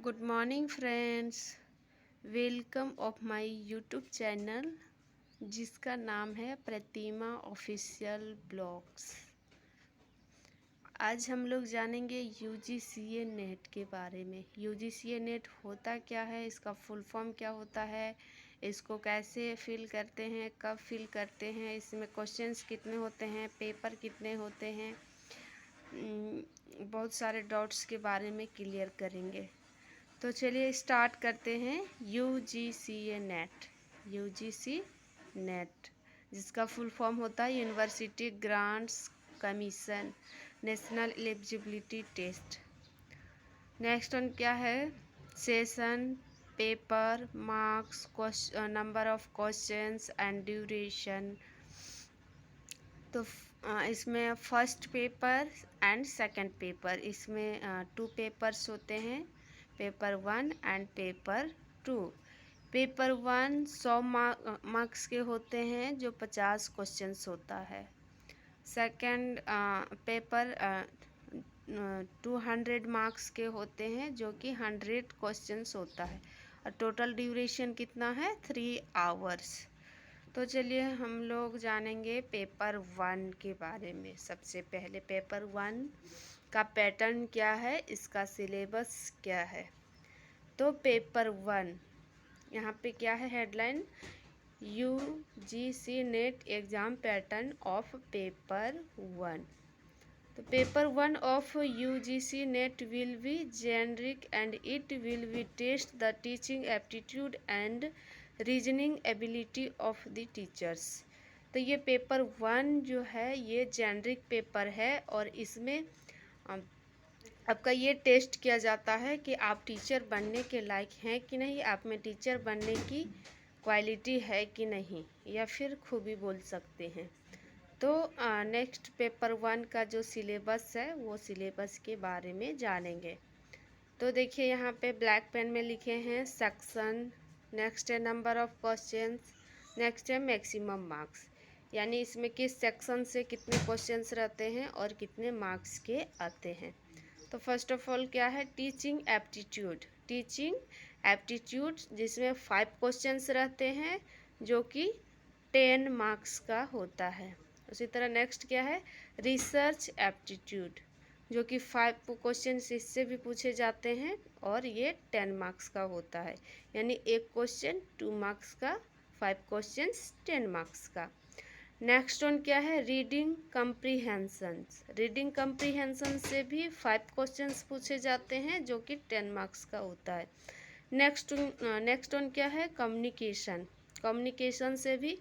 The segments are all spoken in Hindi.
Good morning friends, welcome of my YouTube channel जिसका नाम है प्रतिमा ऑफिशियल ब्लॉग्स। आज हम लोग जानेंगे यूजीसीए नेट के बारे में। यूजीसीए नेट होता क्या है, इसका फुल फॉर्म क्या होता है, इसको कैसे फिल करते हैं, कब फिल करते हैं, इसमें क्वेश्चंस कितने होते हैं, पेपर कितने होते हैं, बहुत सारे डाउट्स के बारे में क्लियर करेंगे। तो चलिए स्टार्ट करते हैं। यूजीसीए नेट, यूजीसी नेट जिसका फुल फॉर्म होता है university grants commission national eligibility test. Next one क्या है, session, paper, marks, number of questions and duration. तो इसमें first paper and second paper, इसमें 2 पेपर्स होते हैं, paper 1 and paper 2। Paper 1 100 marks के होते हैं जो 50 क्वेश्चंस होता है। सेकंड पेपर 200 मार्क्स के होते हैं जो कि 100 क्वेश्चंस होता है, और टोटल ड्यूरेशन कितना है 3 आवर्स। तो चलिए हम लोग जानेंगे पेपर 1 के बारे में। सबसे पहले पेपर 1 का पैटर्न क्या है, इसका सिलेबस क्या है। तो पेपर 1 यहाँ पे क्या है, headline UGC NET exam pattern of paper 1। तो paper 1 of UGC NET will be generic and it will be test the teaching aptitude and reasoning ability of the teachers. तो ये पेपर 1 जो है ये जेनरिक पेपर है, और इसमें आपका ये टेस्ट किया जाता है कि आप टीचर बनने के लायक हैं कि नहीं, आप में टीचर बनने की क्वालिटी है कि नहीं, या फिर खूबी बोल सकते हैं। तो नेक्स्ट पेपर 1 का जो सिलेबस है वो सिलेबस के बारे में जानेंगे। तो देखिए यहाँ पे ब्लैक पेन में लिखे हैं सेक्शन, नेक्स्ट है नंबर ऑफ क्वेश्चंस, नेक्स्ट है मैक्सिमम मार्क्स, यानी इसमें किस सेक्शन से कितने क्वेश्चंस रहते हैं और कितने मार्क्स के आते हैं। तो फर्स्ट ऑफ ऑल क्या है, टीचिंग एप्टीट्यूड। टीचिंग एप्टीट्यूड जिसमें 5 क्वेश्चंस रहते हैं जो कि 10 मार्क्स का होता है। उसी तरह नेक्स्ट क्या है, रिसर्च एप्टीट्यूड, जो कि 5 क्वेश्चन इससे भी पूछे जाते हैं और ये 10 मार्क्स का होता है, यानी एक क्वेश्चन 2 मार्क्स का, 5 क्वेश्चन 10 मार्क्स का। नेक्स्ट वन क्या है, रीडिंग कम्प्रीहेंशन। रीडिंग कम्प्रीहेंशन से भी 5 क्वेश्चंस पूछे जाते हैं जो कि 10 मार्क्स का होता है। नेक्स्ट वन क्या है, कम्युनिकेशन। कम्युनिकेशन से भी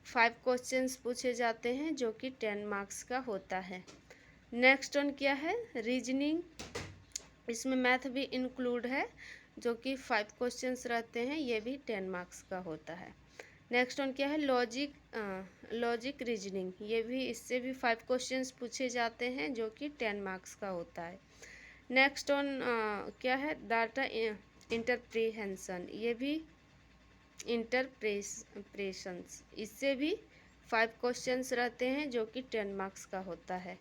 5 क्वेश्चंस पूछे जाते हैं जो कि 10 मार्क्स का होता है। नेक्स्ट वन क्या है, रीजनिंग। इसमें मैथ भी इंक्लूड है जो कि 5 क्वेश्चंस रहते हैं, ये भी 10 मार्क्स का होता है। नेक्स्ट वन क्या है, लॉजिक रीजनिंग। ये भी, इससे भी 5 क्वेश्चंस पूछे जाते हैं जो कि 10 मार्क्स का होता है। नेक्स्ट वन क्या है, डाटा इंटरप्रिहेंशन। ये भी इंटरप्रेशंस, इससे भी 5 क्वेश्चंस रहते हैं जो कि 10 मार्क्स का होता है।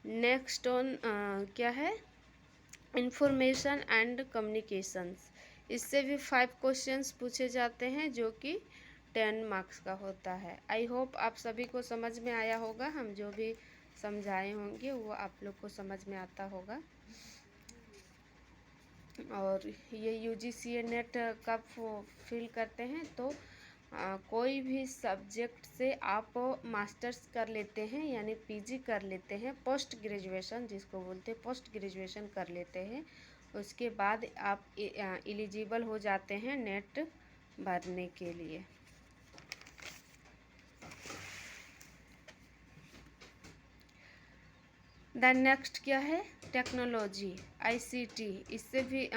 नेक्स्ट वन क्या है, इंफॉर्मेशन एंड कम्युनिकेशंस। इससे भी 5 क्वेश्चंस पूछे जाते हैं जो कि 10 मार्क्स का होता है। आई होप आप सभी को समझ में आया होगा, हम जो भी समझाए होंगे वो आप लोग को समझ में आता होगा। और ये यूजीसी नेट कब फिल करते हैं, तो कोई भी सब्जेक्ट से आप मास्टर्स कर लेते हैं यानी पीजी कर लेते हैं, पोस्ट ग्रेजुएशन जिसको बोलते हैं, पोस्ट ग्रेजुएशन कर लेते हैं, उसके बाद आप एलिजिबल हो जाते हैं नेट भरने के लिए। देन नेक्स्ट क्या है, टेक्नोलॉजी आईसीटी। इससे भी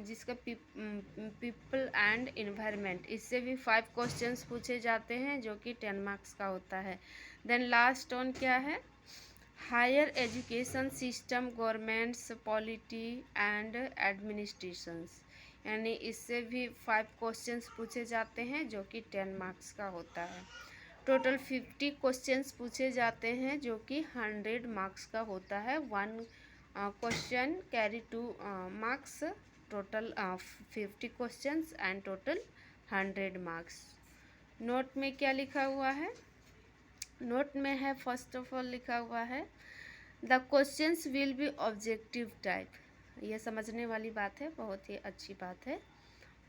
जिसका पीपल एंड इन्वायरमेंट, इससे भी 5 क्वेश्चंस पूछे जाते हैं जो कि 10 मार्क्स का होता है। देन लास्ट वन क्या है, higher education system, governments polity and administrations, यानी इससे भी 5 क्वेश्चंस पूछे जाते हैं जो कि 10 मार्क्स का होता है। टोटल 50 क्वेश्चंस पूछे जाते हैं जो कि 100 मार्क्स का होता है। Question carry 2 marks, total 50 questions and total 100 marks. Note में क्या लिखा हुआ है? नोट में है फर्स्ट ऑफ ऑल लिखा हुआ है the questions will be objective type. ये समझने वाली बात है, बहुत ही अच्छी बात है।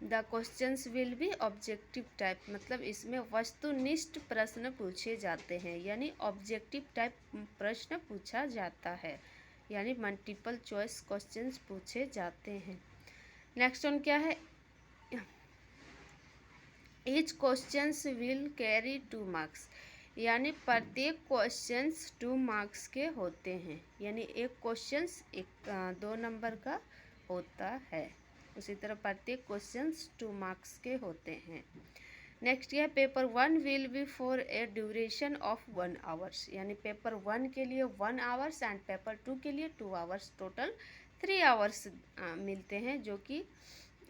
The questions will be objective type मतलब इसमें वस्तुनिष्ठ प्रश्न पूछे जाते हैं, यानी ऑब्जेक्टिव टाइप प्रश्न पूछा जाता है, यानी मल्टीपल चॉइस क्वेश्चंस पूछे जाते हैं। नेक्स्ट वन क्या है? Each questions will carry 2 marks, यानी प्रत्येक क्वेश्चंस 2 मार्क्स के होते हैं, यानी एक क्वेश्चंस 2 नंबर का होता है। उसी तरह प्रत्येक क्वेश्चंस 2 मार्क्स के होते हैं। नेक्स्ट है paper 1 will be for a duration of 1 hours, यानी पेपर 1 के लिए 1 आवर्स एंड पेपर 2 के लिए 2 आवर्स, टोटल 3 आवर्स मिलते हैं, जो कि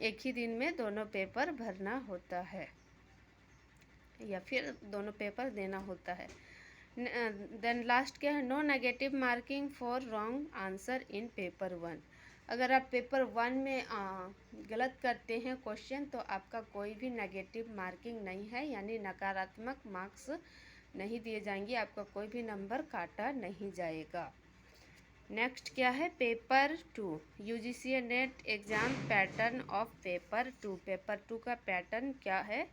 एक ही दिन में दोनों पेपर भरना होता है या फिर दोनों पेपर देना होता है। देन लास्ट क्या है? No negative marking for wrong answer in paper 1। अगर आप पेपर 1 में गलत करते हैं क्वेश्चन तो आपका कोई भी नेगेटिव मार्किंग नहीं है, यानी नकारात्मक मार्क्स नहीं दिए जाएंगे, आपका कोई भी नंबर काटा नहीं जाएगा। नेक्स्ट क्या है? Paper 2 UGC NET exam pattern of paper 2। Paper 2 का पैटर्न क्या है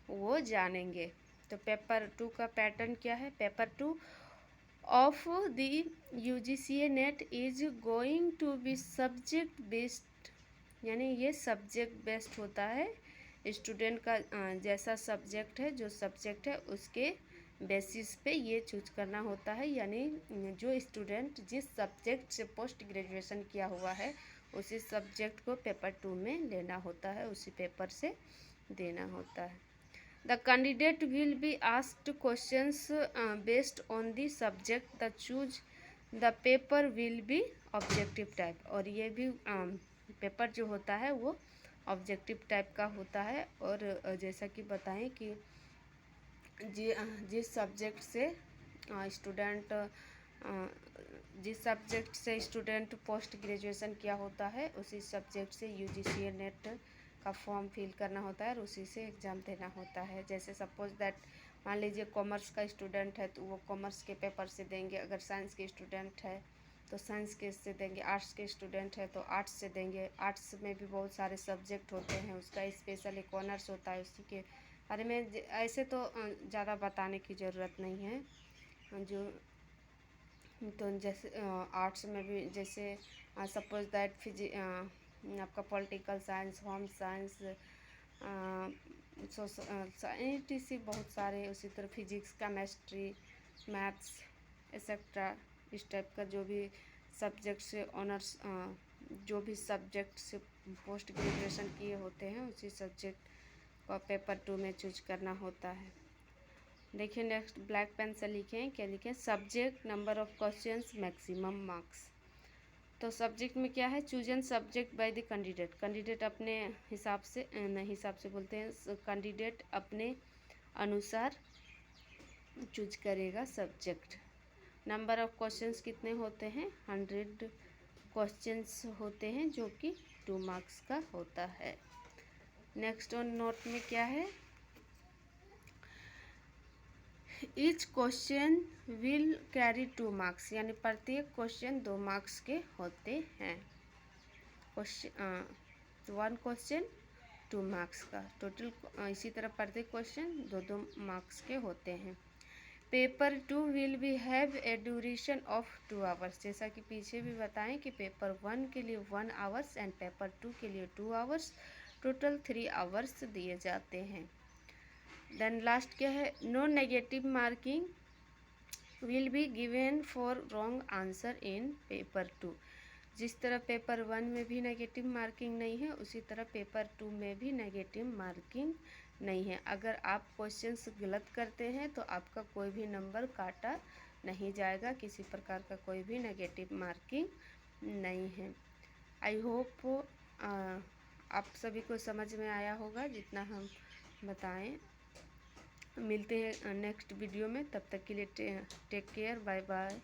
वो जानेंगे। तो पेपर 2 का पैटर्न क्या है? Paper 2 of the UGC NET is going to be subject based, यानी ये सब्जेक्ट बेस्ड होता है। स्टूडेंट का जैसा सब्जेक्ट है, जो सब्जेक्ट है उसके बेसिस पे ये चूज करना होता है, यानी जो स्टूडेंट जिस सब्जेक्ट से पोस्ट ग्रेजुएशन किया हुआ है उसी सब्जेक्ट को पेपर 2 में लेना होता है, उसी पेपर से देना होता है। The candidate will be asked questions based on the subject. The choose the paper will be objective type, और ये भी पेपर जो होता है वो ऑब्जेक्टिव टाइप का होता है। और जैसा कि बताएं कि जिस सब्जेक्ट से स्टूडेंट पोस्ट ग्रेजुएशन किया होता है उसी सब्जेक्ट से यूजीसी नेट का फॉर्म फिल करना होता है और उसी से एग्ज़ाम देना होता है। जैसे सपोज दैट मान लीजिए कॉमर्स का स्टूडेंट है तो वो कॉमर्स के पेपर से देंगे, अगर साइंस के स्टूडेंट है तो साइंस के से देंगे, आर्ट्स के स्टूडेंट है तो आर्ट्स से देंगे। आर्ट्स में भी बहुत सारे सब्जेक्ट होते हैं, उसका स्पेशल एक ऑनर्स होता है, उसी के बारे में ऐसे तो ज़्यादा बताने की ज़रूरत नहीं है। जो तो जैसे आर्ट्स में भी जैसे सपोज दैट आपका political science, home science, etc बहुत सारे, उसी तरह फिजिक्स, केमिस्ट्री, मैथ्स एक्सेट्रा, इस टाइप का जो भी सब्जेक्ट से ऑनर्स जो भी सब्जेक्ट से पोस्ट ग्रेजुएशन किए होते हैं उसी सब्जेक्ट को पेपर 2 में चूज करना होता है। देखिए नेक्स्ट ब्लैक पेन से लिखें, क्या लिखें? Subject, number of questions, maximum marks. तो सब्जेक्ट में क्या है? Chosen subject by the candidate. Candidate अपने हिसाब से हिसाब से बोलते हैं, कैंडिडेट अपने अनुसार चूज करेगा सब्जेक्ट। नंबर ऑफ क्वेश्चंस कितने होते हैं? 100 क्वेश्चंस होते हैं, जो कि 2 मार्क्स का होता है। नेक्स्ट ऑन नोट में क्या है? Each question will carry 2 marks, यानी प्रत्येक क्वेश्चन 2 मार्क्स के होते हैं। क्वेश्चन 1 क्वेश्चन 2 मार्क्स का टोटल, इसी तरह प्रत्येक क्वेश्चन 2-2 मार्क्स के होते हैं। Paper 2 will be have a duration of 2 hours, जैसा कि पीछे भी बताएं कि पेपर 1 के लिए 1 आवर्स एंड पेपर 2 के लिए 2 आवर्स, टोटल 3 आवर्स दिए जाते हैं। देन लास्ट क्या है? No negative marking will be given for wrong answer in paper 2। जिस तरह पेपर 1 में भी नेगेटिव मार्किंग नहीं है उसी तरह पेपर 2 में भी नेगेटिव मार्किंग नहीं है। अगर आप क्वेश्चंस गलत करते हैं तो आपका कोई भी नंबर काटा नहीं जाएगा, किसी प्रकार का कोई भी नेगेटिव मार्किंग नहीं है। आई होप आप सभी को समझ में आया होगा जितना हम बताएं। मिलते हैं नेक्स्ट वीडियो में, तब तक के लिए टेक केयर, बाय बाय।